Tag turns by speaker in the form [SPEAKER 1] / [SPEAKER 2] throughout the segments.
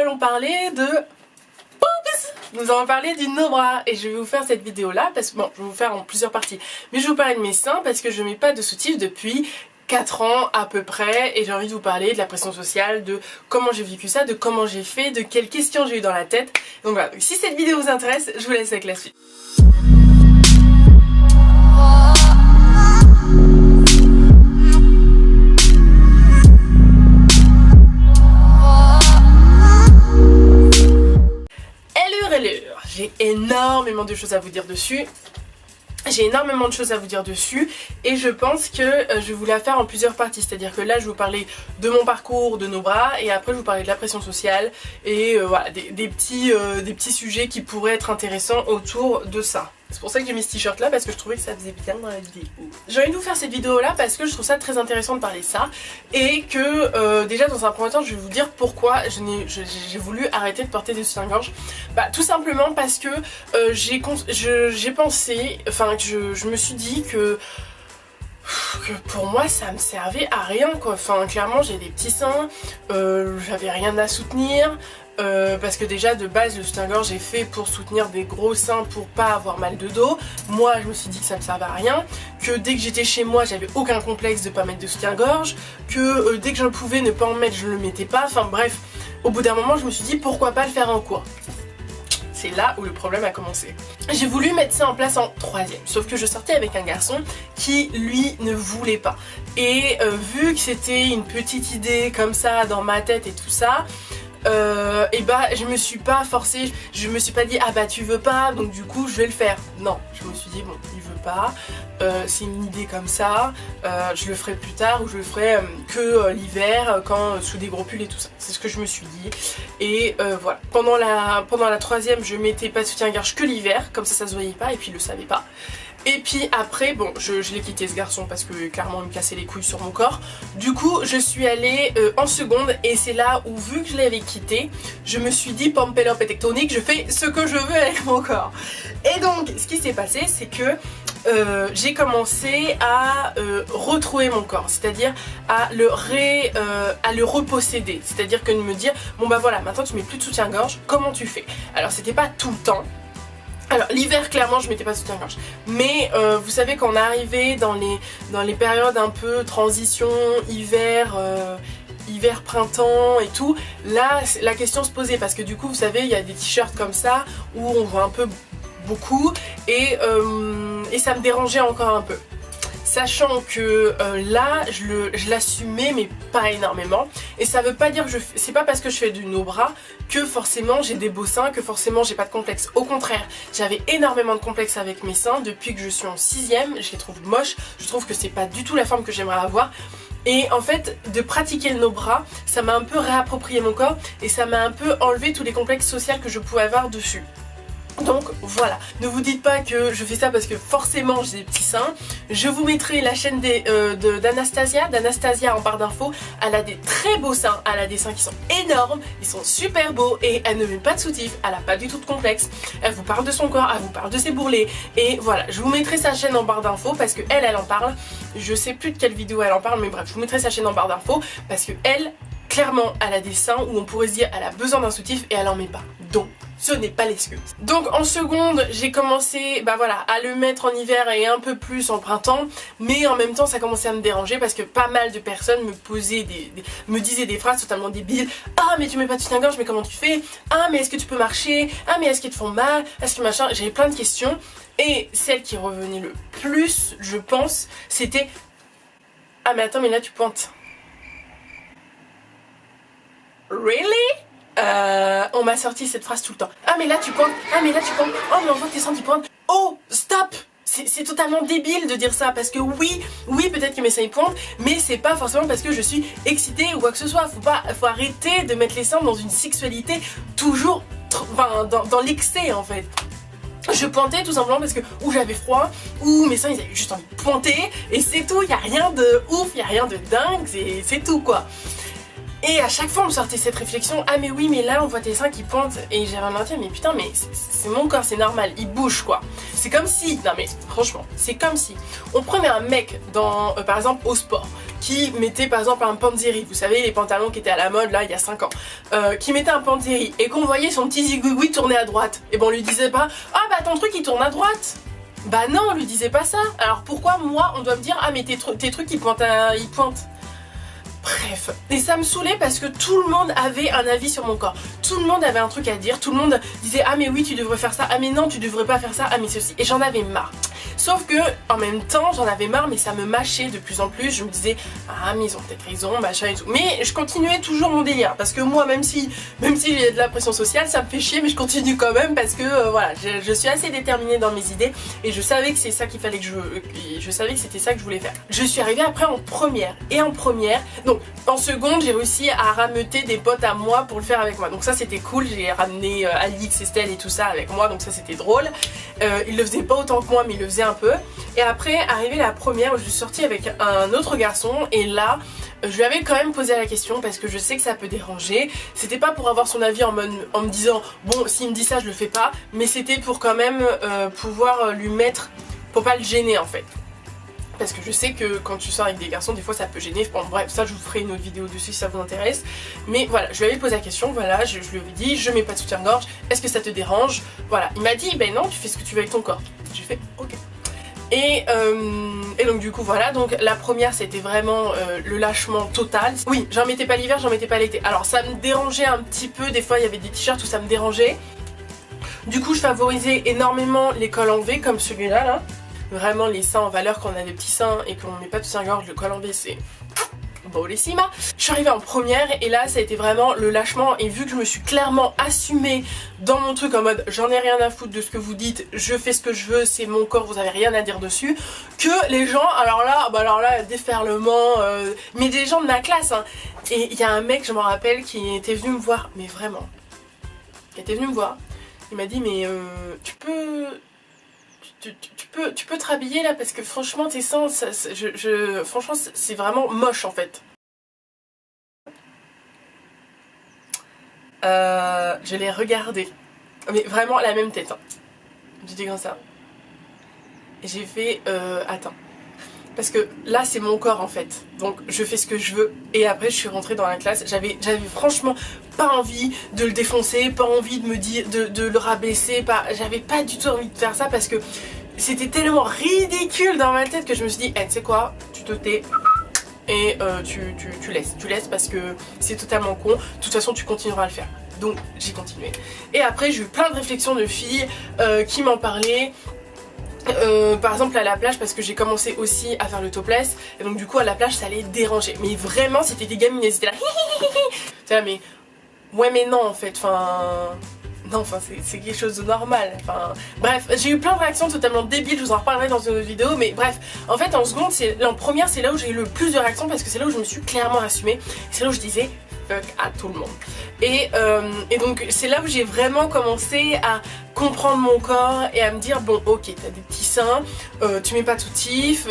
[SPEAKER 1] allons parler de... Nous allons parler du no-bras et je vais vous faire cette vidéo là parce que bon, je vais vous faire en plusieurs parties. Mais je vais vous parler de mes seins parce que je ne mets pas de soutif depuis 4 ans à peu près et j'ai envie de vous parler de la pression sociale, de comment j'ai vécu ça, de comment j'ai fait, de quelles questions j'ai eu dans la tête. Donc voilà, donc si cette vidéo vous intéresse, je vous laisse avec la suite. J'ai énormément de choses à vous dire dessus. Et je pense que je vais vous la faire en plusieurs parties. C'est-à-dire que là je vais vous parler de mon parcours, de nos bras, et après je vais vous parler de la pression sociale et voilà, des petits sujets qui pourraient être intéressants autour de ça. C'est pour ça que j'ai mis ce t-shirt là, parce que je trouvais que ça faisait bien dans la vidéo. J'ai envie de vous faire cette vidéo là parce que je trouve ça très intéressant de parler de ça. Et que déjà dans un premier temps je vais vous dire pourquoi j'ai voulu arrêter de porter des soutiens-gorge. Bah tout simplement parce que j'ai pensé, enfin je me suis dit que pour moi ça me servait à rien quoi. Enfin clairement j'ai des petits seins, j'avais rien à soutenir. Parce que déjà de base le soutien-gorge est fait pour soutenir des gros seins pour pas avoir mal de dos. Moi je me suis dit que ça me servait à rien, que dès que j'étais chez moi j'avais aucun complexe de pas mettre de soutien-gorge, que dès que je pouvais ne pas en mettre je le mettais pas, enfin bref, au bout d'un moment je me suis dit pourquoi pas le faire en cours. C'est là où le problème a commencé. J'ai voulu mettre ça en place en 3ème, sauf que je sortais avec un garçon qui lui ne voulait pas. Et vu que c'était une petite idée comme ça dans ma tête et tout ça, et bah je me suis pas forcée, je me suis pas dit ah bah tu veux pas donc du coup je vais le faire. Non, je me suis dit bon il veut pas, c'est une idée comme ça, je le ferai plus tard ou je le ferai que l'hiver quand sous des gros pulls et tout ça. C'est ce que je me suis dit et voilà. Pendant la 3ème je mettais pas de soutien-gorge que l'hiver, comme ça se voyait pas et puis il le savait pas. Et puis après, bon, je l'ai quitté ce garçon parce que clairement il me cassait les couilles sur mon corps. Du coup, je suis allée en seconde et c'est là où, vu que je l'avais quitté, je me suis dit pump it up et tectonique, je fais ce que je veux avec mon corps. Et donc, ce qui s'est passé, c'est que j'ai commencé à retrouver mon corps, c'est-à-dire à le reposséder. C'est-à-dire que de me dire, bon bah voilà, maintenant tu mets plus de soutien-gorge, comment tu fais? Alors c'était pas tout le temps. Alors l'hiver clairement je mettais pas de soutien-gorge, mais vous savez quand on arrivait dans les périodes un peu transition hiver, printemps et tout, là la question se posait parce que du coup vous savez il y a des t-shirts comme ça où on voit un peu beaucoup et ça me dérangeait encore un peu. Sachant que là, je l'assumais mais pas énormément. Et ça veut pas dire que c'est pas parce que je fais du no-bras que forcément j'ai des beaux seins, que forcément j'ai pas de complexe. Au contraire, j'avais énormément de complexe avec mes seins depuis que je suis en 6ème. Je les trouve moches, je trouve que c'est pas du tout la forme que j'aimerais avoir. Et en fait, de pratiquer le no-bras, ça m'a un peu réapproprié mon corps et ça m'a un peu enlevé tous les complexes sociaux que je pouvais avoir dessus. Donc voilà, ne vous dites pas que je fais ça parce que forcément j'ai des petits seins. Je vous mettrai la chaîne d'Anastasia en barre d'infos. Elle a des très beaux seins, elle a des seins qui sont énormes, ils sont super beaux et elle ne met pas de soutif, elle a pas du tout de complexe. Elle vous parle de son corps, elle vous parle de ses bourrelets et voilà, je vous mettrai sa chaîne en barre d'infos parce que elle en parle. Je sais plus de quelle vidéo elle en parle mais bref, je vous mettrai sa chaîne en barre d'infos parce que clairement, elle a des seins où on pourrait se dire elle a besoin d'un soutif et elle en met pas. Donc, ce n'est pas l'excuse. Donc en seconde, j'ai commencé bah voilà, à le mettre en hiver et un peu plus en printemps. Mais en même temps, ça commençait à me déranger parce que pas mal de personnes me disaient des phrases totalement débiles. Ah mais tu mets pas de soutien-gorge, mais comment tu fais? Ah mais est-ce que tu peux marcher? Ah mais est-ce qu'ils te font mal? Est-ce que machin? J'avais plein de questions. Et celle qui revenait le plus, je pense, c'était ah mais attends mais là tu pointes. Really? On m'a sorti cette phrase tout le temps. Ah mais là tu pointes, ah mais là tu pointes, oh mais on voit que tes seins tu pointent. Oh stop! C'est totalement débile de dire ça parce que oui peut-être que mes seins ils pointent, mais c'est pas forcément parce que je suis excitée ou quoi que ce soit. Faut arrêter de mettre les seins dans une sexualité toujours dans l'excès en fait. Je pointais tout simplement parce que ou j'avais froid ou mes seins ils avaient juste envie de pointer et c'est tout, y a rien de ouf, y a rien de dingue, c'est tout quoi. Et à chaque fois on me sortait cette réflexion, ah mais oui mais là on voit tes seins qui pointent et j'avais un dire mais putain mais c'est mon corps, c'est normal, il bouge quoi. C'est comme si, non mais franchement, c'est comme si on prenait un mec dans, par exemple au sport, qui mettait par exemple un panzeri, vous savez les pantalons qui étaient à la mode là il y a 5 ans, qui mettait un panzeri et qu'on voyait son petit zigouigoui tourner à droite, et bon on lui disait pas ah bah ton truc il tourne à droite. Bah non, on lui disait pas ça. Alors pourquoi moi on doit me dire ah mais tes trucs ils pointent ils pointent. Bref, et ça me saoulait parce que tout le monde avait un avis sur mon corps. Tout le monde avait un truc à dire, tout le monde disait ah mais oui tu devrais faire ça, ah mais non tu devrais pas faire ça, ah mais ceci. Et j'en avais marre. Sauf que en même temps j'en avais marre mais ça me mâchait de plus en plus. Je me disais ah mais ils ont peut-être raison, machin et tout. Mais je continuais toujours mon délire parce que moi même si j'ai de la pression sociale ça me fait chier mais je continue quand même parce que voilà je suis assez déterminée dans mes idées et je savais que c'est ça qu'il fallait que je savais que c'était ça que je voulais faire. Je suis arrivée après en première et en première donc en seconde j'ai réussi à rameuter des potes à moi pour le faire avec moi donc ça c'était cool, j'ai ramené Alix, Estelle et tout ça avec moi donc ça c'était drôle. Ils le faisaient pas autant que moi mais ils le faisaient un peu et après arrivée la première où je suis sortie avec un autre garçon et là je lui avais quand même posé la question parce que je sais que ça peut déranger. C'était pas pour avoir son avis en me disant bon s'il me dit ça je le fais pas, mais c'était pour quand même pouvoir lui mettre, pour pas le gêner en fait. Parce que je sais que quand tu sors avec des garçons, des fois ça peut gêner. Bon, bref, ça je vous ferai une autre vidéo dessus si ça vous intéresse. Mais voilà, je lui avais posé la question, voilà, je lui avais dit, je mets pas de soutien-gorge, est-ce que ça te dérange? Voilà, il m'a dit, ben non, tu fais ce que tu veux avec ton corps. J'ai fait, ok. Et donc du coup voilà, donc la première c'était vraiment le lâchement total. Oui, j'en mettais pas l'hiver, j'en mettais pas l'été. Alors ça me dérangeait un petit peu, des fois il y avait des t-shirts où ça me dérangeait. Du coup je favorisais énormément les cols en V comme celui-là là. Vraiment les seins en valeur quand on a des petits seins et qu'on met pas de soutien-gorge, le col en V c'est bellissima. Je suis arrivée en première et là ça a été vraiment le lâchement et vu que je me suis clairement assumée dans mon truc en mode j'en ai rien à foutre de ce que vous dites, je fais ce que je veux, c'est mon corps, vous avez rien à dire dessus, que les gens, alors là déferlement, mais des gens de ma classe hein. Et il y a un mec je m'en rappelle qui était venu me voir, mais vraiment, qui était venu me voir, il m'a dit mais tu peux te rhabiller là parce que franchement tes seins, franchement c'est vraiment moche en fait. Je l'ai regardé, mais vraiment la même tête hein. J'étais comme ça. Et j'ai fait attends. Parce que là c'est mon corps en fait, donc je fais ce que je veux. Et après je suis rentrée dans la classe, j'avais franchement pas envie de le défoncer, pas envie de me dire de le rabaisser, j'avais pas du tout envie de faire ça parce que c'était tellement ridicule dans ma tête que je me suis dit hey, tu sais quoi, tu te tais et tu laisses parce que c'est totalement con, de toute façon tu continueras à le faire. Donc j'ai continué. Et après j'ai eu plein de réflexions de filles qui m'en parlaient. Par exemple à la plage parce que j'ai commencé aussi à faire le topless et donc du coup à la plage ça allait déranger, mais vraiment c'était des gamines, elles étaient là là mais ouais mais non en fait, enfin non, enfin c'est quelque chose de normal, enfin bref, j'ai eu plein de réactions totalement débiles, je vous en reparlerai dans une autre vidéo, mais bref, en fait en seconde, en première c'est là où j'ai eu le plus de réactions parce que c'est là où je me suis clairement assumée, c'est là où je disais fuck à tout le monde. Et donc c'est là où j'ai vraiment commencé à comprendre mon corps et à me dire bon ok t'as des petits seins, tu mets pas tout tif,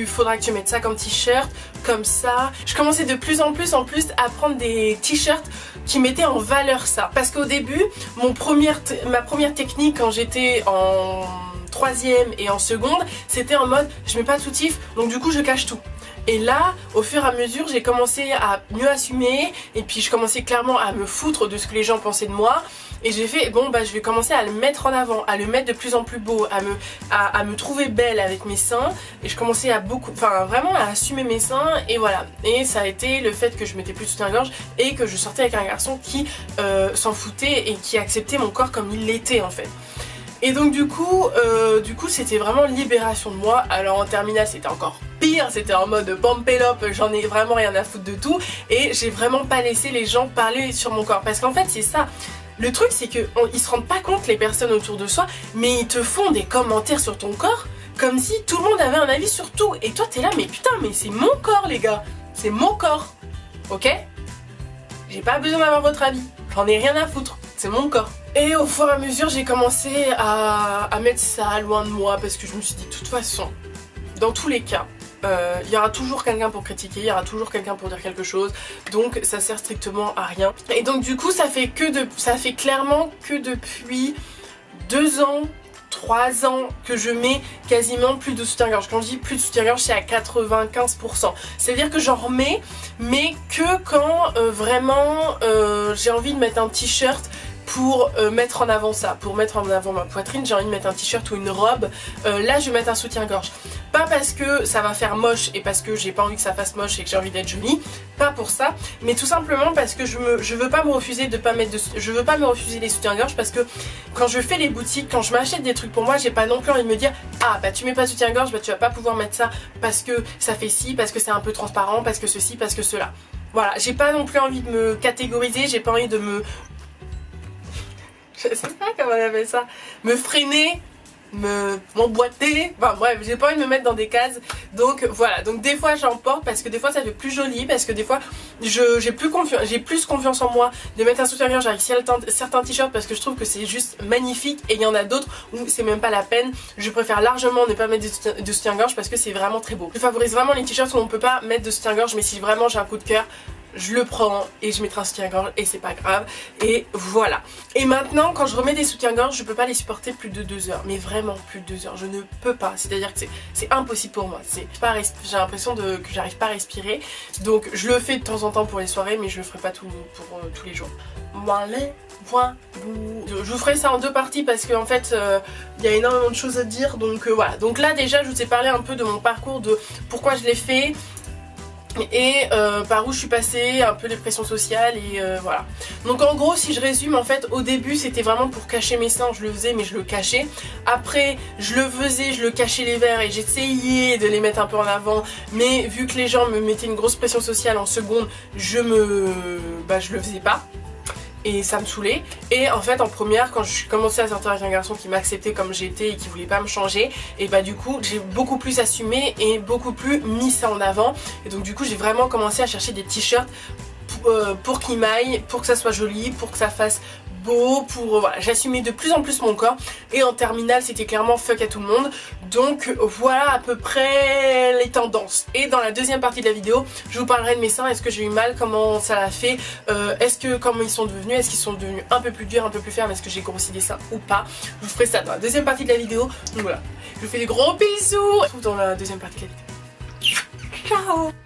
[SPEAKER 1] faudra que tu mettes ça comme t-shirt, comme ça. Je commençais de plus en plus à prendre des t-shirts qui mettaient en valeur ça. Parce qu'au début, ma première technique quand j'étais en troisième et en seconde, c'était en mode je mets pas tout tif donc du coup je cache tout. Et là, au fur et à mesure, j'ai commencé à mieux assumer et puis je commençais clairement à me foutre de ce que les gens pensaient de moi. Et j'ai fait, bon bah je vais commencer à le mettre en avant, à le mettre de plus en plus beau, à me trouver belle avec mes seins. Et je commençais à vraiment à assumer mes seins et voilà. Et ça a été le fait que je mettais plus de soutien-gorge et que je sortais avec un garçon qui s'en foutait et qui acceptait mon corps comme il l'était en fait. Et donc du coup c'était vraiment libération de moi. Alors en terminale c'était encore pire, c'était en mode pampelope, j'en ai vraiment rien à foutre de tout. Et j'ai vraiment pas laissé les gens parler sur mon corps. Parce qu'en fait c'est ça, le truc c'est qu'ils se rendent pas compte les personnes autour de soi, mais ils te font des commentaires sur ton corps comme si tout le monde avait un avis sur tout. Et toi t'es là mais putain mais c'est mon corps les gars, c'est mon corps, ok? J'ai pas besoin d'avoir votre avis, j'en ai rien à foutre, c'est mon corps. Et au fur et à mesure j'ai commencé à mettre ça loin de moi parce que je me suis dit de toute façon, dans tous les cas, il y aura toujours quelqu'un pour critiquer, il y aura toujours quelqu'un pour dire quelque chose, donc ça sert strictement à rien. Et donc du coup ça fait clairement que depuis 2 ans, 3 ans que je mets quasiment plus de soutien-gorge. Quand je dis plus de soutien-gorge, c'est à 95%. C'est-à-dire que j'en remets, mais que quand vraiment j'ai envie de mettre un t-shirt pour mettre en avant ça, pour mettre en avant ma poitrine, j'ai envie de mettre un t-shirt ou une robe, là je vais mettre un soutien-gorge. Pas parce que ça va faire moche et parce que j'ai pas envie que ça fasse moche et que j'ai envie d'être jolie, pas pour ça, mais tout simplement parce que je veux pas me refuser de pas mettre je veux pas me refuser les soutiens-gorge, parce que quand je fais les boutiques, quand je m'achète des trucs pour moi, j'ai pas non plus envie de me dire ah bah tu mets pas de soutien-gorge, bah tu vas pas pouvoir mettre ça parce que ça fait ci, parce que c'est un peu transparent, parce que ceci, parce que cela. Voilà, j'ai pas non plus envie de me catégoriser, j'ai pas envie de me... je sais pas comment on appelle ça, me freiner, m'emboîter, enfin bref, j'ai pas envie de me mettre dans des cases. Donc voilà, donc des fois j'en porte parce que des fois ça fait plus joli, parce que des fois j'ai plus confiance en moi de mettre un soutien-gorge avec certains t-shirts, parce que je trouve que c'est juste magnifique, et il y en a d'autres où c'est même pas la peine. Je préfère largement ne pas mettre de soutien-gorge parce que c'est vraiment très beau. Je favorise vraiment les t-shirts où on peut pas mettre de soutien-gorge, mais si vraiment j'ai un coup de cœur, je le prends et je mettrai un soutien-gorge et c'est pas grave. Et voilà. Et maintenant, quand je remets des soutiens-gorge, je peux pas les supporter plus de 2 heures. Mais vraiment plus de 2 heures. Je ne peux pas. C'est-à-dire que c'est impossible pour moi. J'ai l'impression que j'arrive pas à respirer. Donc je le fais de temps en temps pour les soirées, mais je le ferai pas pour tous les jours. Voilà. Je vous ferai ça en 2 parties parce qu'en fait il y a énormément de choses à dire. Donc voilà. Donc là déjà je vous ai parlé un peu de mon parcours, de pourquoi je l'ai fait, et par où je suis passée, un peu les pressions sociales, et voilà. Donc en gros, si je résume, en fait au début c'était vraiment pour cacher mes seins, je le faisais mais je le cachais. Après je le faisais, je le cachais les verres et j'essayais de les mettre un peu en avant, mais vu que les gens me mettaient une grosse pression sociale en seconde, je le faisais pas. Et ça me saoulait. Et en fait en première, quand je commençais à sortir avec un garçon qui m'acceptait comme j'étais et qui voulait pas me changer, et bah du coup j'ai beaucoup plus assumé et beaucoup plus mis ça en avant. Et donc du coup j'ai vraiment commencé à chercher des t-shirts pour qu'ils m'aillent, pour que ça soit joli, pour que ça fasse beau, pour voilà, j'assumais de plus en plus mon corps. Et en terminale c'était clairement fuck à tout le monde. Donc voilà à peu près les tendances. Et dans la deuxième partie de la vidéo, je vous parlerai de mes seins, est-ce que j'ai eu mal, comment ça l'a fait, comment ils sont devenus, est-ce qu'ils sont devenus un peu plus durs, un peu plus fermes, est-ce que j'ai grossi des seins ou pas. Je vous ferai ça dans la deuxième partie de la vidéo. Donc voilà, je vous fais des gros bisous. On se retrouve dans la deuxième partie de la vidéo. Ciao.